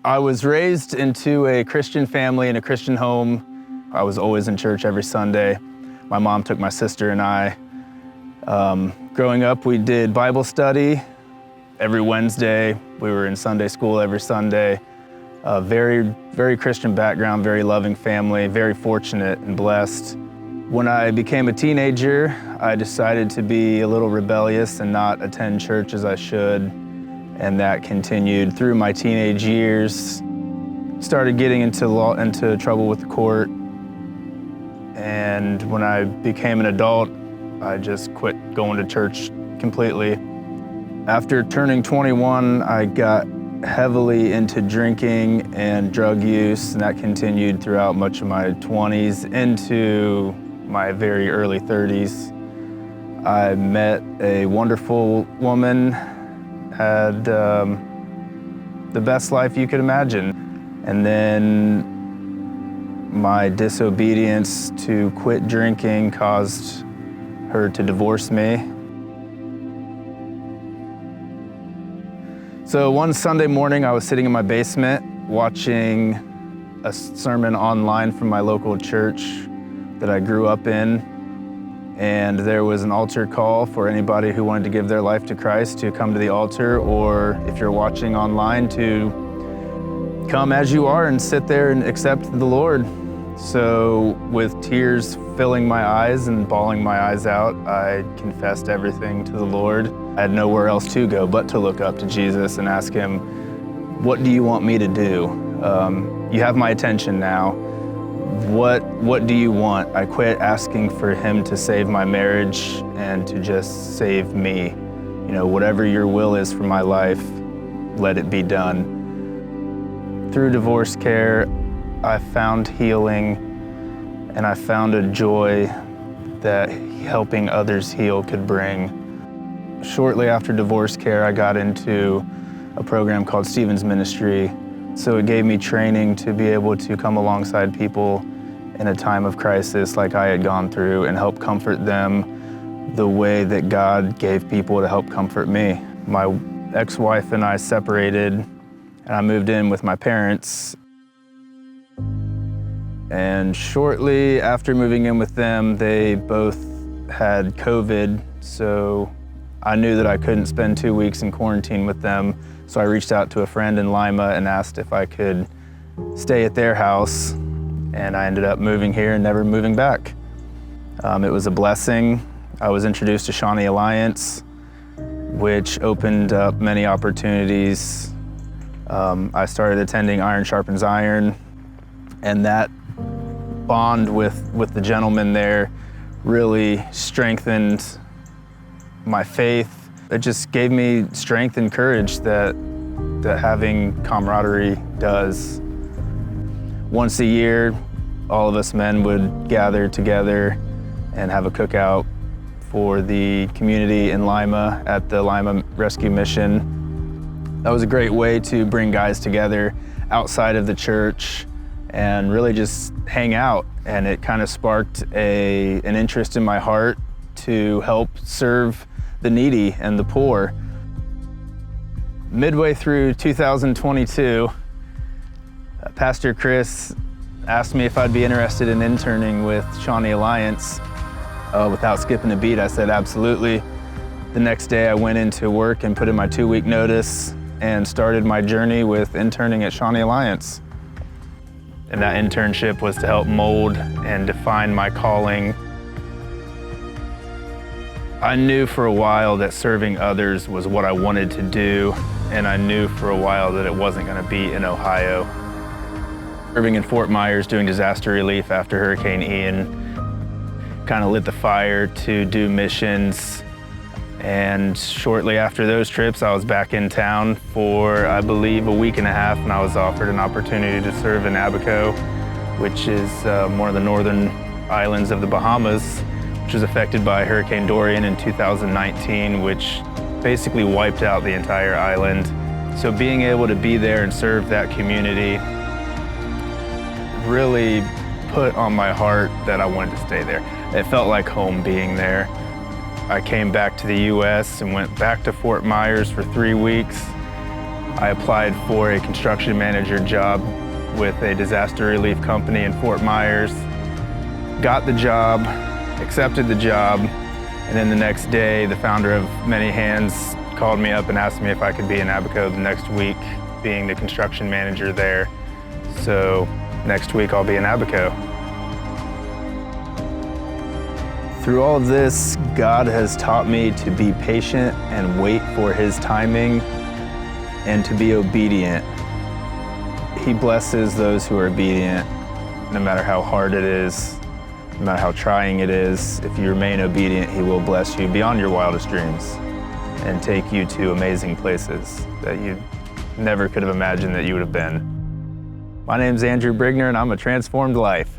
I was raised into a Christian family in a Christian home. I was always in church every Sunday. My mom took my sister and I. Growing up, we did Bible study every Wednesday. We were in Sunday school every Sunday. Very Christian background, very loving family, very fortunate and blessed. When I became a teenager, I decided to be a little rebellious and not attend church as I should. And that continued through my teenage years. Started getting into trouble with the court. And when I became an adult, I just quit going to church completely. After turning 21, I got heavily into drinking and drug use, and that continued throughout much of my 20s into my very early 30s. I met a wonderful woman, had the best life you could imagine. And then my disobedience to quit drinking caused her to divorce me. So one Sunday morning, I was sitting in my basement watching a sermon online from my local church that I grew up in. And there was an altar call for anybody who wanted to give their life to Christ to come to the altar, or if you're watching online, to come as you are and sit there and accept the Lord. So with tears filling my eyes and bawling my eyes out, I confessed everything to the Lord. I had nowhere else to go but to look up to Jesus and ask him, what do you want me to do? You have my attention now. What do you want? I quit asking for him to save my marriage and to just save me. You know, whatever your will is for my life, let it be done. Through divorce care, I found healing, and I found a joy that helping others heal could bring. Shortly after divorce care, I got into a program called Stephen's Ministry. So it gave me training to be able to come alongside people in a time of crisis like I had gone through and help comfort them the way that God gave people to help comfort me. My ex-wife and I separated, and I moved in with my parents. And shortly after moving in with them, they both had COVID, so I knew that I couldn't spend 2 weeks in quarantine with them. So I reached out to a friend in Lima and asked if I could stay at their house. And I ended up moving here and never moving back. It was a blessing. I was introduced to Shawnee Alliance, which opened up many opportunities. I started attending Iron Sharpens Iron, and that bond with the gentleman there really strengthened my faith. It just gave me strength and courage that having camaraderie does. Once a year, all of us men would gather together and have a cookout for the community in Lima at the Lima Rescue Mission. That was a great way to bring guys together outside of the church and really just hang out. And it kind of sparked an interest in my heart to help serve the needy and the poor. Midway through 2022, Pastor Chris asked me if I'd be interested in interning with Shawnee Alliance. Without skipping a beat, I said absolutely. The next day I went into work and put in my 2-week notice and started my journey with interning at Shawnee Alliance. And that internship was to help mold and define my calling. I knew for a while that serving others was what I wanted to do, and I knew for a while that it wasn't going to be in Ohio. Serving in Fort Myers doing disaster relief after Hurricane Ian kind of lit the fire to do missions. And shortly after those trips, I was back in town for, I believe, a week and a half, and I was offered an opportunity to serve in Abaco, which is one of the northern islands of the Bahamas, which was affected by Hurricane Dorian in 2019, which basically wiped out the entire island. So being able to be there and serve that community really put on my heart that I wanted to stay there. It felt like home being there. I came back to the U.S. and went back to Fort Myers for 3 weeks. I applied for a construction manager job with a disaster relief company in Fort Myers, got the job, accepted the job, and then the next day, the founder of Many Hands called me up and asked me if I could be in Abaco the next week, being the construction manager there. So next week, I'll be in Abaco. Through all of this, God has taught me to be patient and wait for His timing and to be obedient. He blesses those who are obedient, no matter how hard it is, no matter how trying it is. If you remain obedient, He will bless you beyond your wildest dreams and take you to amazing places that you never could have imagined that you would have been. My name's Andrew Brigner, and I'm a transformed life.